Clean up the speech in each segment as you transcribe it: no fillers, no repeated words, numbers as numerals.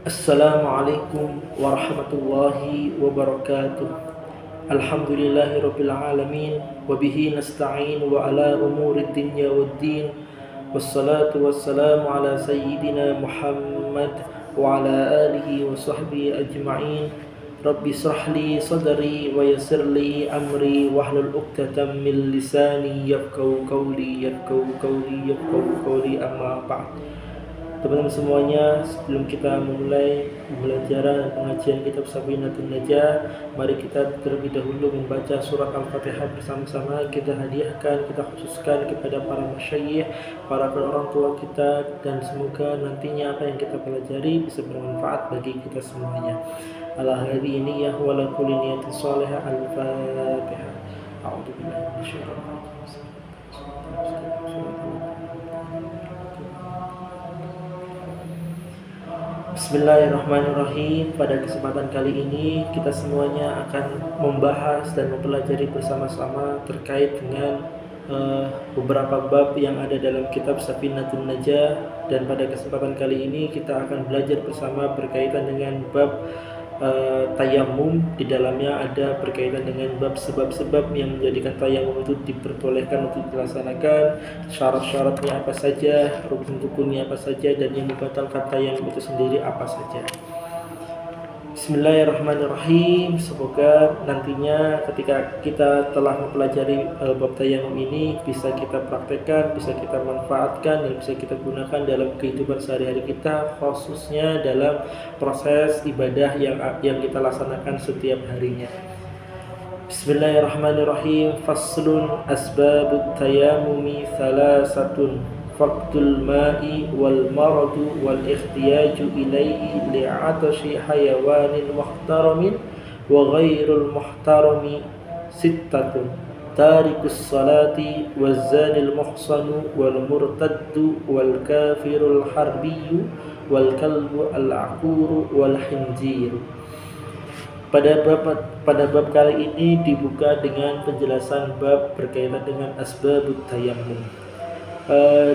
Assalamualaikum warahmatullahi wabarakatuh. Alhamdulillahirabbil alamin wa bihi nasta'in wa ala umurid dunya waddin. Wassalatu wassalamu ala sayyidina Muhammad wa ala alihi wa sahbihi ajma'in. Rabbi shrah li sadri wa yassir li amri wahlul 'uqdatam min lisani yafqahu qawli amma ba'd. Teman-teman semuanya, sebelum kita memulai pembelajaran dan pengajian kitab Safinatul Najah, mari kita terlebih dahulu membaca surat Al-Fatihah bersama-sama. Kita hadiahkan, kita khususkan kepada para masyayikh, para orang tua kita, dan semoga nantinya apa yang kita pelajari bisa bermanfaat bagi kita semuanya. Ala hadhihi niyyah wa la kulli niyatin shalihah. Al-Fatihah. A'udzu billahi minasyaitonir rajim. Bismillahirrahmanirrahim. Pada kesempatan kali ini kita semuanya akan membahas dan mempelajari bersama-sama terkait dengan beberapa bab yang ada dalam kitab Safinatul Najah. Dan pada kesempatan kali ini kita akan belajar bersama berkaitan dengan bab tayamum. Di dalamnya ada berkaitan dengan bab sebab-sebab yang menjadikan tayamum itu diperbolehkan untuk dilaksanakan, syarat-syaratnya apa saja, rukun-rukunnya apa saja, dan yang membatalkan tayamum itu sendiri apa saja. Bismillahirrahmanirrahim. Semoga nantinya ketika kita telah mempelajari bab tayamum ini bisa kita praktekkan, bisa kita manfaatkan, dan bisa kita gunakan dalam kehidupan sehari-hari kita, khususnya dalam proses ibadah yang kita laksanakan setiap harinya. Bismillahirrahmanirrahim. Faslun asbabut tayamumi thalathatun: faqdul ma'i wal maradu wal ikhtiyaju ilaihi li'atashi hayawanin muhtaramin wa ghairul muhtarami sittatun: tarikus salati waz zanil muhsanu wal murtaddu wal kafirul harbiyyu wal kalbu al aquru wal hinziru. Pada bab kali ini dibuka dengan penjelasan bab berkaitan dengan asbabut tayammum.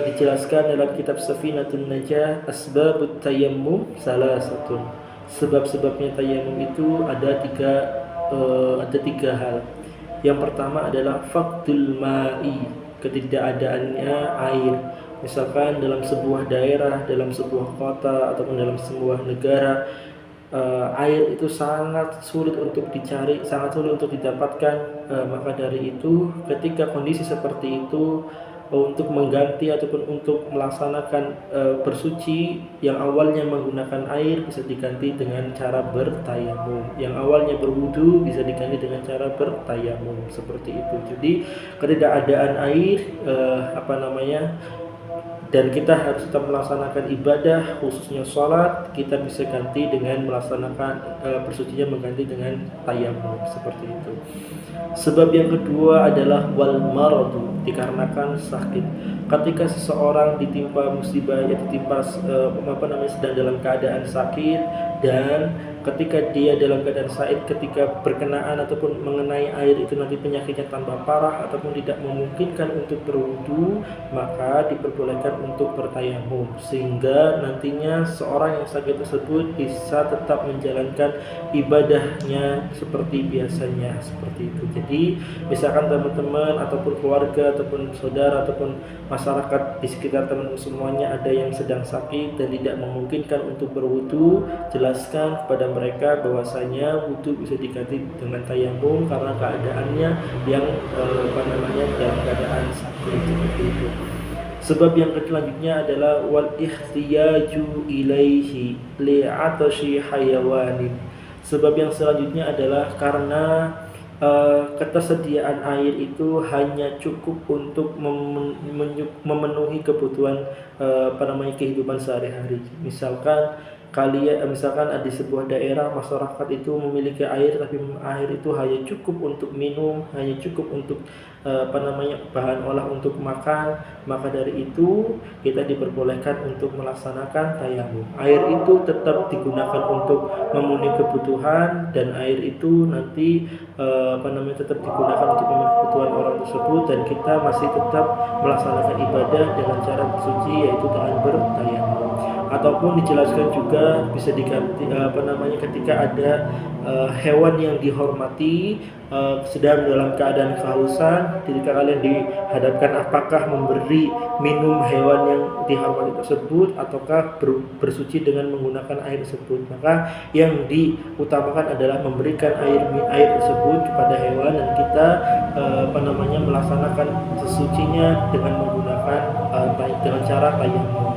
Dijelaskan dalam kitab Safinatul Najah, asbabut tayammum salasatun. Sebab-sebabnya tayamum itu ada tiga hal. Yang pertama adalah faqdul ma'i, ketidakadaannya air. Misalkan dalam sebuah daerah, dalam sebuah kota, ataupun dalam sebuah negara, air itu sangat sulit untuk dicari, sangat sulit untuk didapatkan. Maka dari itu ketika kondisi seperti itu, untuk mengganti ataupun untuk melaksanakan bersuci yang awalnya menggunakan air bisa diganti dengan cara bertayamum, yang awalnya berwudu bisa diganti dengan cara bertayamum, seperti itu. Jadi ketidakadaan air dan kita harus tetap melaksanakan ibadah, khususnya sholat, kita bisa ganti dengan melaksanakan bersucinya mengganti dengan tayamum, seperti itu. Sebab yang kedua adalah wal maradu, dikarenakan sakit. Ketika seseorang ditimpa musibah, sedang dalam keadaan sakit, dan ketika dia dalam keadaan sakit, ketika berkenaan ataupun mengenai air itu nanti penyakitnya tambah parah ataupun tidak memungkinkan untuk berwudu, maka diperbolehkan untuk bertayamum, sehingga nantinya seorang yang sakit tersebut bisa tetap menjalankan ibadahnya seperti biasanya, seperti itu. Jadi misalkan teman-teman ataupun keluarga ataupun saudara ataupun masyarakat di sekitar teman-teman semuanya ada yang sedang sakit dan tidak memungkinkan untuk berwudu, jelaskan kepada mereka bahwasanya wudu bisa diganti dengan tayamum karena keadaannya yang dalam keadaan sakit, seperti itu. Sebab yang selanjutnya adalah wal ikhtiyaju ilaihi li'atashi hayawanin. Sebab yang selanjutnya adalah karena ketersediaan air itu hanya cukup untuk memenuhi kebutuhan kehidupan sehari-hari. Misalkan di sebuah daerah masyarakat itu memiliki air, tapi air itu hanya cukup untuk minum, hanya cukup untuk bahan olah untuk makan, maka dari itu kita diperbolehkan untuk melaksanakan tayamum. Air itu tetap digunakan untuk memenuhi kebutuhan, dan air itu nanti tetap digunakan untuk memenuhi kebutuhan orang tersebut, dan kita masih tetap melaksanakan ibadah dengan cara bersuci, yaitu dengan bertayamum. Ataupun dijelaskan juga bisa diganti ketika ada hewan yang dihormati sedang dalam keadaan kehausan, ketika kalian dihadapkan apakah memberi minum hewan yang dihormati tersebut ataukah bersuci dengan menggunakan air tersebut, maka yang diutamakan adalah memberikan air tersebut kepada hewan dan kita melaksanakan sesucinya dengan menggunakan dengan cara tayammum.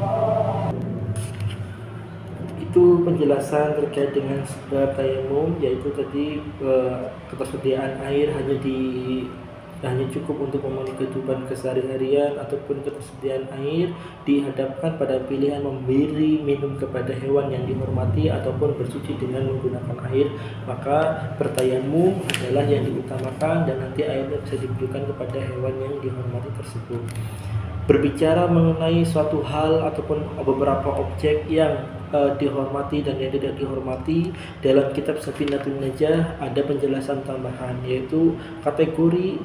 Itu penjelasan terkait dengan sebab tayammum, yaitu tadi ketersediaan air hanya cukup untuk memenuhi kehidupan keseharian ataupun ketersediaan air dihadapkan pada pilihan memberi minum kepada hewan yang dihormati ataupun bersuci dengan menggunakan air, maka bertayamum adalah yang diutamakan dan nanti airnya bisa diberikan kepada hewan yang dihormati tersebut. Berbicara mengenai suatu hal ataupun beberapa objek yang dihormati dan yang tidak dihormati, dalam kitab Safinatun Najah ada penjelasan tambahan, yaitu kategori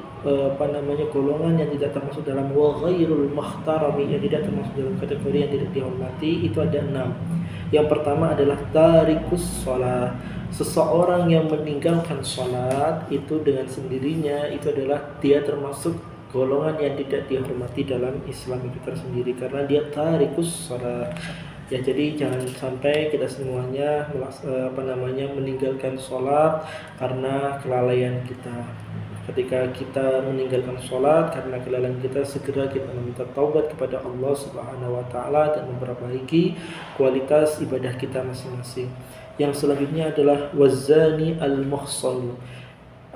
golongan yang tidak termasuk dalam wa ghairul muhtarami, yang tidak termasuk dalam kategori yang tidak dihormati, itu ada 6. Yang pertama adalah tarikus shalah. Seseorang yang meninggalkan salat itu dengan sendirinya itu adalah dia termasuk golongan yang tidak dihormati dalam Islam itu tersendiri, karena dia tarikus shalah. Ya, jadi jangan sampai kita semuanya meninggalkan sholat karena kelalaian kita. Ketika kita meninggalkan sholat karena kelalaian kita, segera kita meminta taubat kepada Allah Subhanahu wa Ta'ala dan memperbaiki kualitas ibadah kita masing-masing. Yang selanjutnya adalah wazani al-muhsan.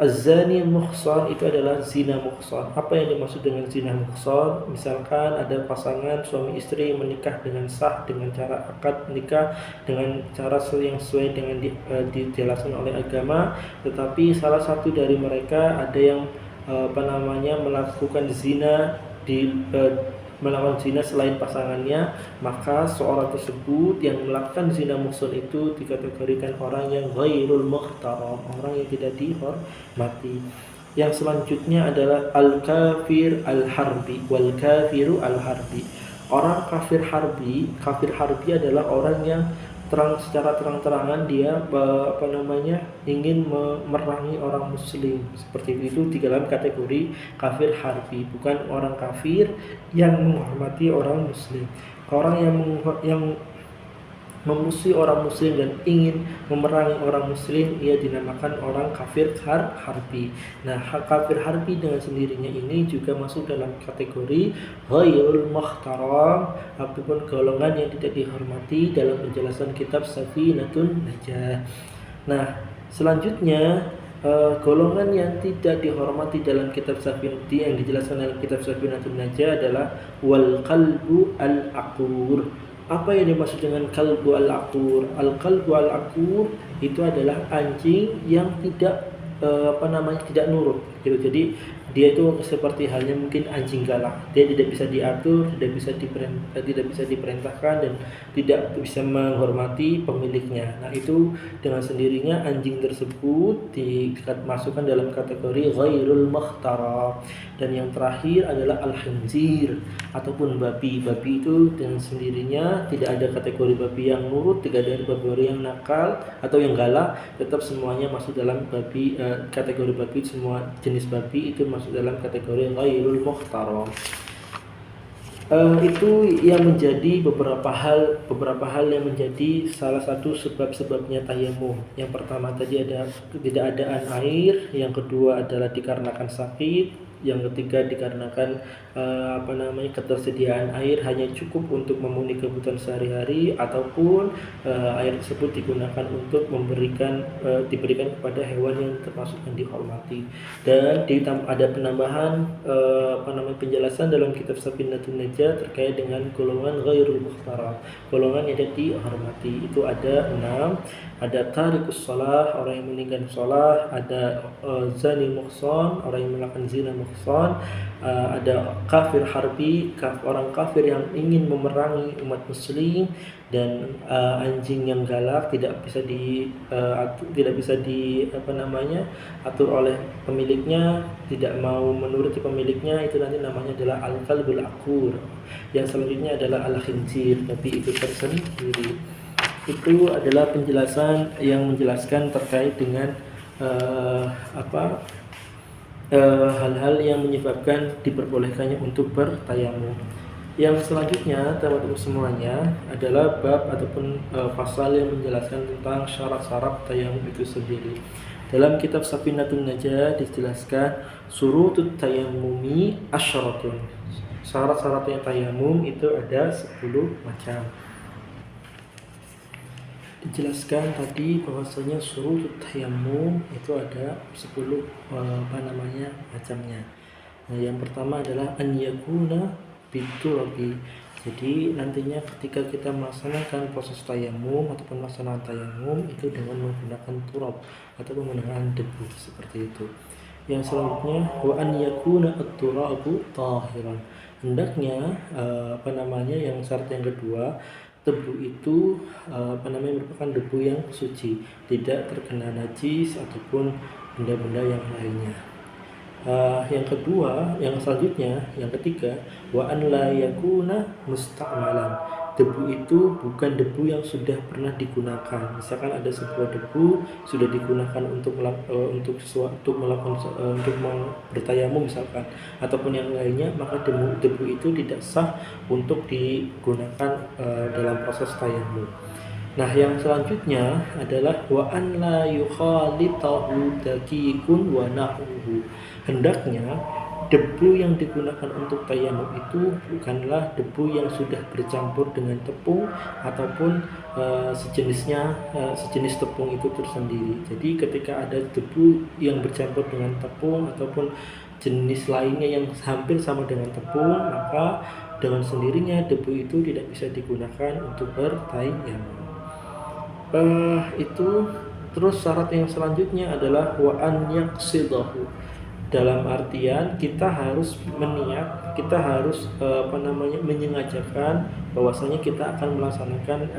Az-zani muhsan itu adalah zina muhsan. Apa yang dimaksud dengan zina muhsan? Misalkan ada pasangan suami istri yang menikah dengan sah dengan cara akad nikah dengan cara yang sesuai dengan dijelaskan oleh agama, tetapi salah satu dari mereka ada yang melakukan zina melakukan zina selain pasangannya, maka seorang tersebut yang melakukan zina muhsan itu dikategorikan orang yang ghairul muhtaram, orang yang tidak dihormati. Yang selanjutnya adalah al-kafir al-harbi wal kafiru al-harbi. Orang kafir harbi adalah orang yang secara terang-terangan dia ingin memerangi orang muslim, seperti itu di dalam kategori kafir harbi, bukan orang kafir yang menghormati orang muslim. Orang yang memusuhi orang muslim dan ingin memerangi orang muslim, ia dinamakan orang kafir harbi. Nah, kafir harbi dengan sendirinya ini juga masuk dalam kategori ghairul muhtaram ataupun golongan yang tidak dihormati dalam penjelasan kitab Safinatun Najah. Nah, selanjutnya golongan yang tidak dihormati dalam kitab Safinatun yang dijelaskan dalam kitab Safinatun Najah adalah wal qalbu al-aqur. Apa yang dimaksud dengan kalbu al-aqur? Al-qalbu al-aqur itu adalah anjing yang tidak tidak nurut gitu. Jadi dia itu seperti halnya mungkin anjing galak. Dia tidak bisa diatur, tidak bisa diperintahkan dan tidak bisa menghormati pemiliknya. Nah, itu dengan sendirinya anjing tersebut dimasukkan dalam kategori ghairul muhtaram. Dan yang terakhir adalah al-khinzir ataupun babi. Babi itu dengan sendirinya tidak ada kategori babi yang nurut, tidak ada babi yang nakal atau yang galak, tetap semuanya masuk dalam babi. Kategori babi, semua jenis babi itu masuk dalam kategori ghairul muhtaram. Itu yang menjadi beberapa hal yang menjadi salah satu sebab-sebabnya tayammum. Yang pertama tadi ada ketidakadaan air, yang kedua adalah dikarenakan sakit, yang ketiga dikarenakan ketersediaan air hanya cukup untuk memenuhi kebutuhan sehari-hari, ataupun air tersebut digunakan untuk diberikan kepada hewan yang termasuk yang dihormati. Dan ada penambahan penjelasan dalam kitab Safinatun Najah terkait dengan golongan ghairul muhtaram, golongan yang tidak dihormati. Itu ada 6. Ada tarikus shalah, orang yang meninggalkan shalah, ada zani muhsan, orang yang melakukan zina muhsan, mukhlishan, ada kafir harbi, orang kafir yang ingin memerangi umat muslim, dan anjing yang galak tidak bisa atur oleh pemiliknya, tidak mau menuruti pemiliknya, itu nanti namanya adalah al-kalbul aqur. Yang selanjutnya adalah al-khinzir, tapi itu tersendiri. Itu adalah penjelasan yang menjelaskan terkait dengan hal-hal yang menyebabkan diperbolehkannya untuk bertayamum. Yang selanjutnya teman-teman semuanya adalah bab ataupun pasal yang menjelaskan tentang syarat-syarat tayamum itu sendiri. Dalam kitab Safinatun Najah dijelaskan surutut tayammumi asyaratun. Syarat-syaratnya tayamum itu ada 10 macam. Dijelaskan tadi bahwasanya surutut tayammum itu ada 10 macamnya. Nah, yang pertama adalah an yakuna biturabi. Jadi nantinya ketika kita melaksanakan proses tayamum ataupun melaksanakan tayamum itu dengan menggunakan turab ataupun menggunakan debu seperti itu. Yang selanjutnya wa an yakuna at-turabu tahiran. Hendaknya yang syarat yang kedua, debu itu merupakan debu yang suci, tidak terkena najis ataupun benda-benda yang lainnya. Yang ketiga, wa an la yakuna musta'malan. Debu itu bukan debu yang sudah pernah digunakan. Misalkan ada sebuah debu sudah digunakan untuk bertayamum misalkan, ataupun yang lainnya, maka debu itu tidak sah untuk digunakan dalam proses tayamum. Nah, yang selanjutnya adalah wa an la yukhalitahu daqiqun wa nahuhu. Hendaknya debu yang digunakan untuk tayamum itu bukanlah debu yang sudah bercampur dengan tepung ataupun sejenis tepung itu tersendiri. Jadi ketika ada debu yang bercampur dengan tepung ataupun jenis lainnya yang hampir sama dengan tepung, maka dengan sendirinya debu itu tidak bisa digunakan untuk bertayamum. Terus syarat yang selanjutnya adalah wa an yaqsidahu. Dalam artian kita harus meniat, kita harus menyengajakan bahwasanya kita akan melaksanakan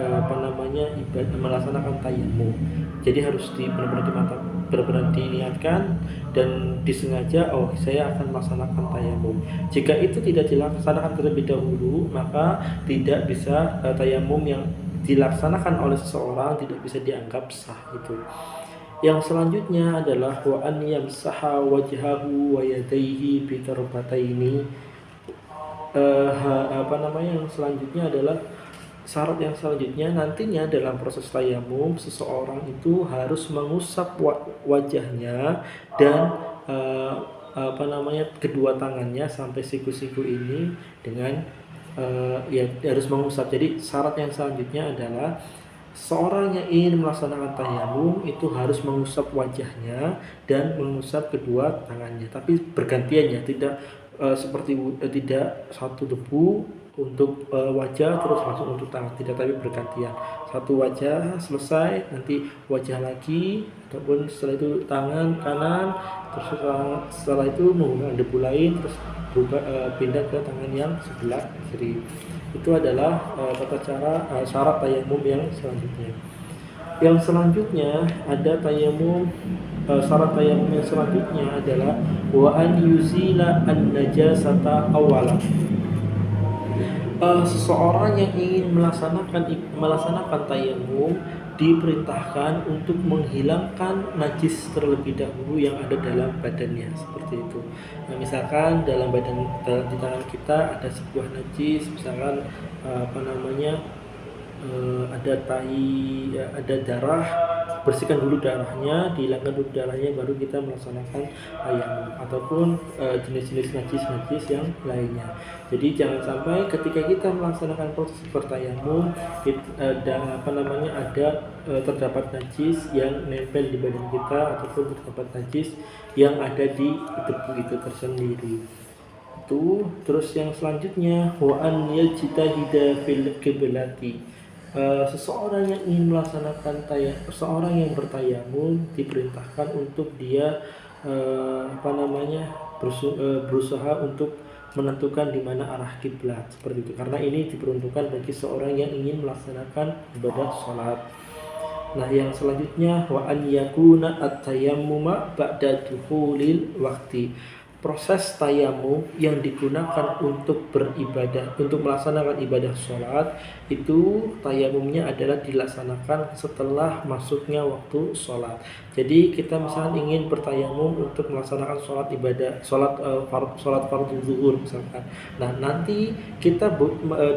melaksanakan tayamum. Jadi harus benar-benar diniatkan dan disengaja, saya akan melaksanakan tayamum. Jika itu tidak dilaksanakan terlebih dahulu, maka tidak bisa tayamum yang dilaksanakan oleh seseorang tidak bisa dianggap sah itu. Yang selanjutnya adalah wa an yamsaha wajhahu wa yadayhi bi tarbataini. Yang selanjutnya adalah syarat yang selanjutnya, nantinya dalam proses tayamum seseorang itu harus mengusap wajahnya dan kedua tangannya sampai siku-siku ini dengan harus mengusap. Jadi syarat yang selanjutnya adalah seorang yang ingin melaksanakan tayamum itu harus mengusap wajahnya dan mengusap kedua tangannya, tapi bergantian ya, tidak tidak satu debu untuk wajah terus langsung untuk tangan, tidak, tapi bergantian. Satu wajah selesai, nanti wajah lagi, ataupun setelah itu tangan kanan, terus setelah itu menggunakan debu lain, terus pindah ke tangan yang sebelah kiri. Itu adalah tata cara syarat tayamum yang selanjutnya. Yang selanjutnya ada syarat tayamum yang selanjutnya adalah wa an yuzila an-najasata awalan. Seseorang yang ingin melaksanakan tayamum diperintahkan untuk menghilangkan najis terlebih dahulu yang ada dalam badannya, seperti itu. Nah, misalkan di tangan kita ada sebuah najis, misalkan ada ada darah, bersihkan dulu darahnya, dihilangkan dulu darahnya, baru kita melaksanakan tayamum ataupun jenis-jenis najis yang lainnya. Jadi jangan sampai ketika kita melaksanakan proses bertayamum terdapat najis yang nempel di badan kita ataupun terdapat najis yang ada di debu itu tersendiri. Terus yang selanjutnya wa an yajtahida fil qiblati. Seseorang yang ingin melaksanakan seorang yang bertayamum diperintahkan untuk dia berusaha untuk menentukan di mana arah kiblat seperti itu, karena ini diperuntukkan bagi seorang yang ingin melaksanakan ibadah sholat. Nah, yang selanjutnya wa an yakuna at-tayammuma ba'da dukhulil waqti. Proses tayamum yang digunakan untuk beribadah, untuk melaksanakan ibadah sholat, itu tayamumnya adalah dilaksanakan setelah masuknya waktu sholat. Jadi kita misalnya ingin bertayamum untuk melaksanakan sholat ibadah, sholat fardu zuhur misalkan. Nah, nanti kita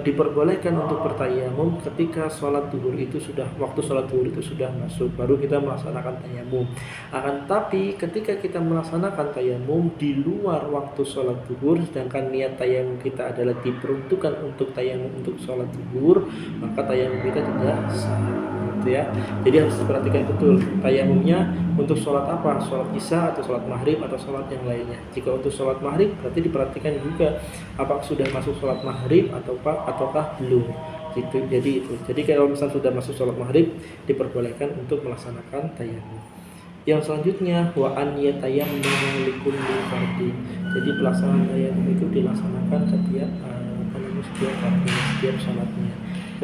diperbolehkan untuk bertayamum ketika sholat zuhur itu sudah, waktu sholat zuhur itu sudah masuk, baru kita melaksanakan tayamum. Akan tapi ketika kita melaksanakan tayamum di luar waktu sholat zuhur, sedangkan niat tayamum kita adalah diperuntukkan untuk tayamum untuk sholat zuhur, maka tayamum kita tidak sah, gitu ya. Jadi harus diperhatikan betul tayamumnya untuk sholat apa, sholat isya atau sholat maghrib atau sholat yang lainnya. Jika untuk sholat maghrib berarti diperhatikan juga apakah sudah masuk sholat maghrib ataukah belum, gitu. Jadi kalau misalnya sudah masuk sholat maghrib, diperbolehkan untuk melaksanakan tayamum. Yang selanjutnya wa an yatayammamu likulli fardin. Jadi pelaksanaan tayamum itu dilaksanakan setiap setiap sholatnya.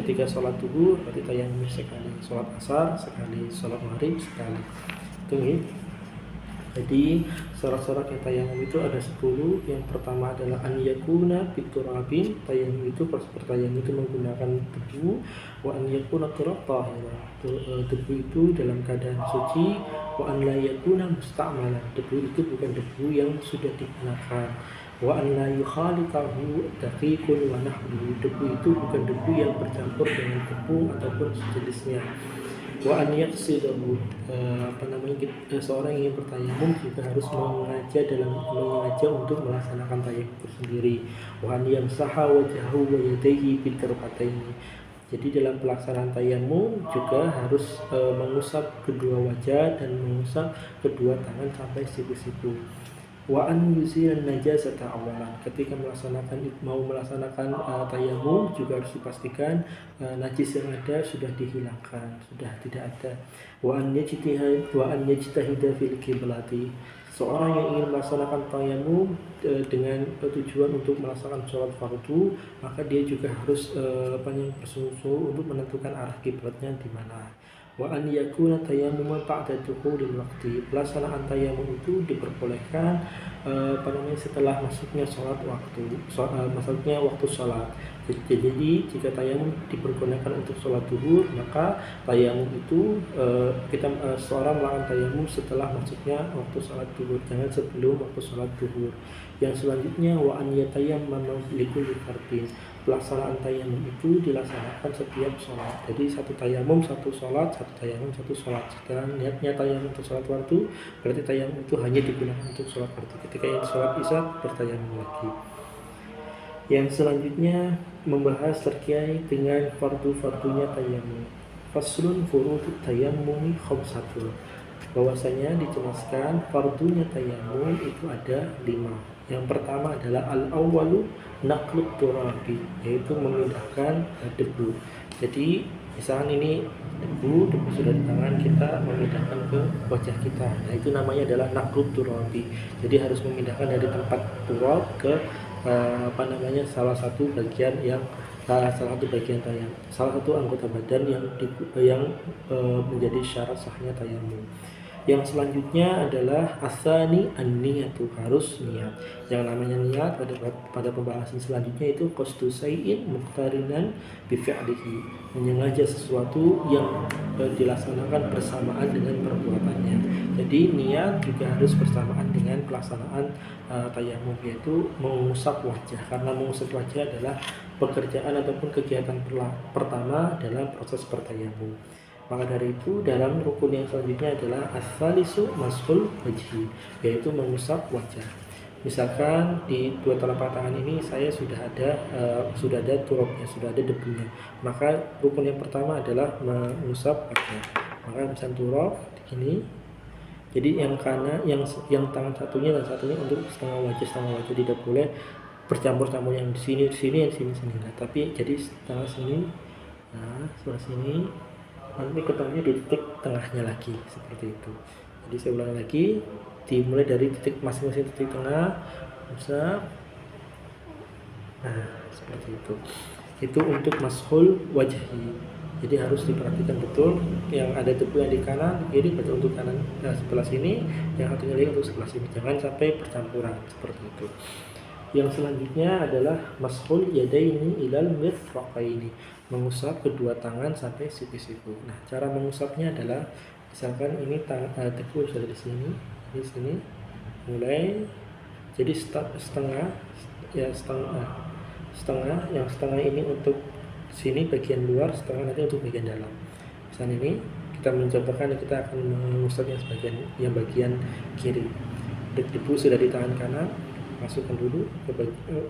Ketika sholat zuhur berarti tayamum sekali, sholat asar sekali, sholat maghrib sekali. Itu nih. Jadi syarat-syarat yang tayamum itu ada 10. Yang pertama adalah an yakuna biturabin. Tayamum itu bertayamum itu menggunakan debu. Wa an yakuna turab tahira. Debu itu dalam keadaan suci. Wa an la yakuna musta'malan. Debu itu bukan debu yang sudah digunakan. Wa an la yukhalitahu daqiqun wa nahwu. Debu itu bukan debu yang bercampur dengan tepung ataupun sejenisnya. Wa an yaqsidahu, seorang yang ingin bertayamum juga harus mengaja untuk melaksanakan tayamum itu sendiri. Wa an yamsaha wajhahu wa yadayhi bitarfataini. Jadi dalam pelaksanaan tayamum juga harus mengusap kedua wajah dan mengusap kedua tangan sampai siku-siku. Wa an yusiran najasata awalan. Ketika mau melaksanakan tayamum juga harus dipastikan najis yang ada sudah dihilangkan, sudah tidak ada. Wa an yajtahida fil qiblati. Seorang yang ingin melaksanakan tayamum dengan tujuan untuk melaksanakan sholat fardu, maka dia juga harus bersungguh-sungguh untuk menentukan arah kiblatnya di mana. Wa an yakuna tayammuman ba'da dukhulil waqti. Pelaksanaan tayamum itu diperbolehkan setelah masuknya masuknya waktu sholat. Jadi jika tayamum dipergunakan untuk sholat zuhur, maka tayamum itu seorang melakukan tayamum setelah masuknya waktu sholat zuhur, jangan sebelum waktu sholat zuhur. Yang selanjutnya wa an yatayammamu likulli fardin. Pelaksanaan tayamum itu dilaksanakan setiap sholat. Jadi satu tayamum satu sholat, satu tayamum satu sholat. Setelah niatnya tayamum untuk sholat fardu, berarti tayamum itu hanya digunakan untuk sholat fardu. Ketika yang sholat isya, bertayamum lagi. Yang selanjutnya membahas terkait dengan fardu-fardunya tayamum. Faslun furudut tayammumi khamsatun. Bahwasanya dijelaskan fardunya tayamum itu ada 5. Yang pertama adalah al-awwalu naqlut turabi, yaitu memindahkan debu. Jadi misalkan ini debu sudah di tangan, kita memindahkan ke wajah kita. Nah, itu namanya adalah naqlut turabi. Jadi harus memindahkan dari tempat turab ke salah satu bagian salah satu anggota badan yang menjadi syarat sahnya tayamum. Yang selanjutnya adalah asani an-niyatu, harus niat. Yang namanya niat pada pembahasan selanjutnya itu qasdu syai'in muqtarinan bi fi'lihi, menyengaja sesuatu yang dilaksanakan bersamaan dengan perbuatannya. Jadi niat juga harus bersamaan dengan pelaksanaan tayamum, yaitu mengusap wajah, karena mengusap wajah adalah pekerjaan ataupun kegiatan pertama dalam proses bertayamum. Maka dari itu dalam rukun yang selanjutnya adalah as-salisu mashul wajhi, yaitu mengusap wajah. Misalkan di dua telapak tangan ini saya sudah ada turabnya, sudah ada debunya. Maka rukun yang pertama adalah mengusap wajah. Maka misalkan turab ini, jadi yang kanan, yang tangan satunya dan satunya untuk setengah wajah tidak boleh bercampur-campur yang di sini, yang di sini. Nah, tapi jadi tangan sini, sebelah sini, nanti ketemunya di titik tengahnya lagi, seperti itu. Jadi saya ulang lagi, dimulai dari titik masing-masing titik tengah, usap. Nah, seperti itu. Itu untuk mashul wajhi. Jadi harus diperhatikan betul, yang ada debu yang di kanan, kiri berarti untuk kanan sebelah sini, yang satunya lagi untuk sebelah sini. Jangan sampai bercampuran seperti itu. Yang selanjutnya adalah mashul yadaini ilal mirfaqaini, mengusap kedua tangan sampai siku-siku. Nah, cara mengusapnya adalah misalkan ini debu sudah di sini, mulai jadi setengah, yang setengah ini untuk sini bagian luar, setengah nanti untuk bagian dalam. Misalnya ini kita mencobakan, kita akan mengusapnya yang bagian kiri. Debu sudah di tangan kanan, masukkan dulu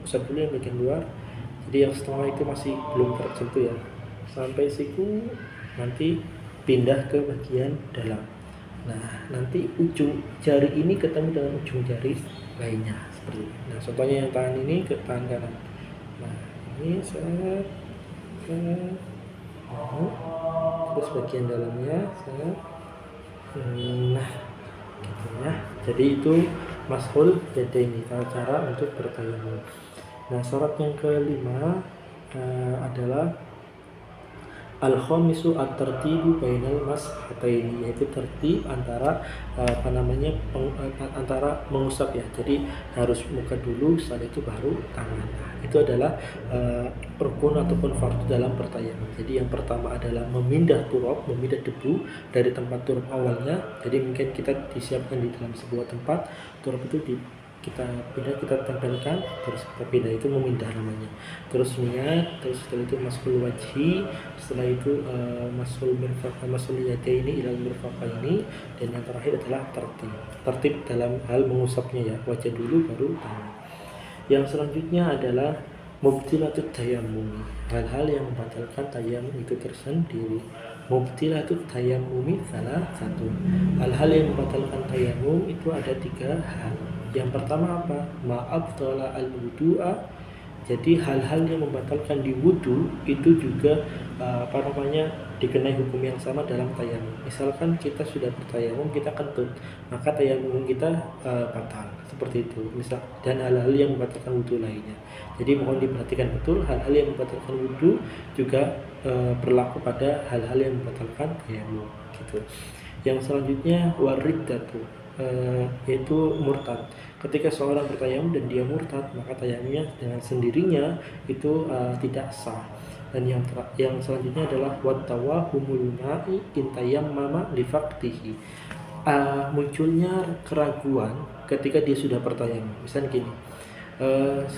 usap dulu yang bagian luar. Jadi yang setengah itu masih belum tersentuh ya, sampai siku, nanti pindah ke bagian dalam. Nah, nanti ujung jari ini ketemu dengan ujung jari lainnya seperti ini. Nah, contohnya yang tangan ini ke tangan kanan. Nah, ini saya terus bagian dalamnya saya nah gitu ya. Jadi itu mashul yadaini, cara untuk bertayamum. Nah, syarat yang kelima adalah al-khamisu at-tartibu bainal mashataini, yaitu tertib antara antara mengusap ya. Jadi harus muka dulu, setelah itu baru tangan. Nah, itu adalah rukun ataupun fardu dalam bertayamum. Jadi yang pertama adalah memindah debu dari tempat turab awalnya. Jadi mungkin kita disiapkan di dalam sebuah tempat, turab itu kita tempelkan, terus kita pindah, itu memindah namanya. Terus niat, terus setelah itu mashul wajhi, setelah itu mashul yadaini ilal mirfaqaini, dan yang terakhir adalah tertib dalam hal mengusapnya ya, wajah dulu baru tangan. Yang selanjutnya adalah mubtilatut tayammum, hal-hal yang membatalkan tayamum itu tersendiri. Mubtilatut tayammumi salah satu, hal-hal yang membatalkan tayamum itu ada 3 hal. Yang pertama apa? Ma'abtala al-wudu'a. Jadi hal-hal yang membatalkan di wudu itu juga dikenai hukum yang sama dalam tayamum. Misalkan kita sudah bertayamum, kita kentut, maka tayamum kita batal. Seperti itu. Dan hal-hal yang membatalkan wudu lainnya. Jadi mohon diperhatikan betul, hal-hal yang membatalkan wudu juga berlaku pada hal-hal yang membatalkan tayamum gitu. Yang selanjutnya wariddatu, yaitu murtad. Ketika seorang bertayamum dan dia murtad, maka tayamumnya dengan sendirinya itu tidak sah. Dan yang selanjutnya adalah wattawahumul ma'i intayammama lifaqtihi, munculnya keraguan ketika dia sudah bertayamum. Misalnya gini,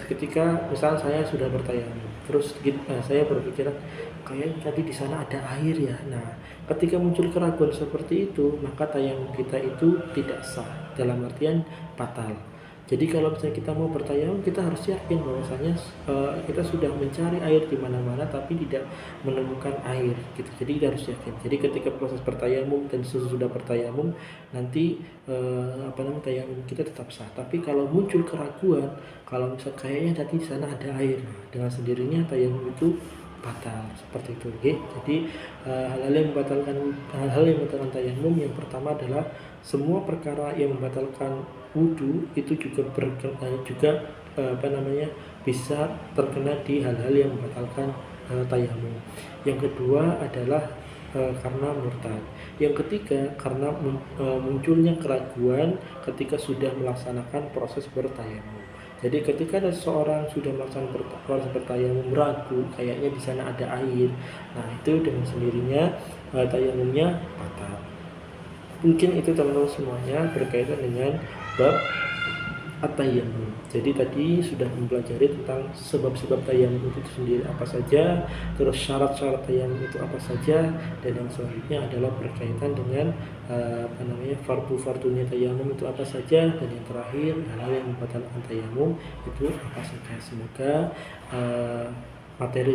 ketika misal saya sudah bertayamum, terus saya berpikiran kayaknya tadi di sana ada air ya. Nah, ketika muncul keraguan seperti itu, maka tayamum kita itu tidak sah, dalam artian batal. Jadi kalau misalnya kita mau bertayamum, kita harus yakin bahwasanya kita sudah mencari air di mana-mana tapi tidak menemukan air gitu. Jadi kita harus yakin. Jadi ketika proses bertayamum dan sesudah bertayamum, nanti tayamum kita tetap sah. Tapi kalau muncul keraguan, kalau misalnya kayaknya tadi di sana ada air, dengan sendirinya tayamum itu batal, seperti itu. Okay? Jadi hal-hal yang membatalkan tayamum, yang pertama adalah semua perkara yang membatalkan wudu itu juga bisa terkena di hal-hal yang membatalkan tayamum. Yang kedua adalah karena murtad. Yang ketiga karena munculnya keraguan ketika sudah melaksanakan proses bertayamum. Jadi ketika ada seorang sudah melaksanakan proses bertayamum, ragu kayaknya di sana ada air, nah itu dengan sendirinya tayamumnya batal. Mungkin itu teman-teman semuanya berkaitan dengan bab at-tayammum. Jadi tadi sudah mempelajari tentang sebab-sebab tayammum itu sendiri apa saja, terus syarat-syarat tayammum itu apa saja, dan yang selanjutnya adalah berkaitan dengan fardu-fardunya tayammum itu apa saja, dan yang terakhir hal-hal yang membatalkan tayammum itu apa saja. Semoga materi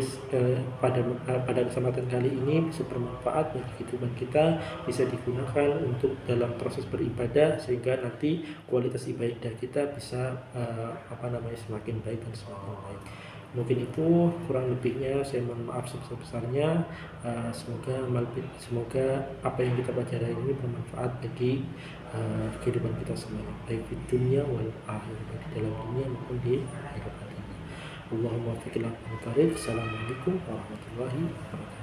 pada kesempatan kali ini bisa bermanfaat bagi kehidupan kita, bisa digunakan untuk dalam proses beribadah sehingga nanti kualitas ibadah kita bisa semakin baik dan semakin baik. Mungkin itu, kurang lebihnya saya mohon maaf sebesar-besarnya. Semoga apa yang kita pelajari hari ini bermanfaat bagi kehidupan kita semua, baik di dunia wal akhirah, baik di dalam dunia maupun di akhirat nantinya. Allahumma fiqh. Assalamualaikum warahmatullahi wabarakatuh.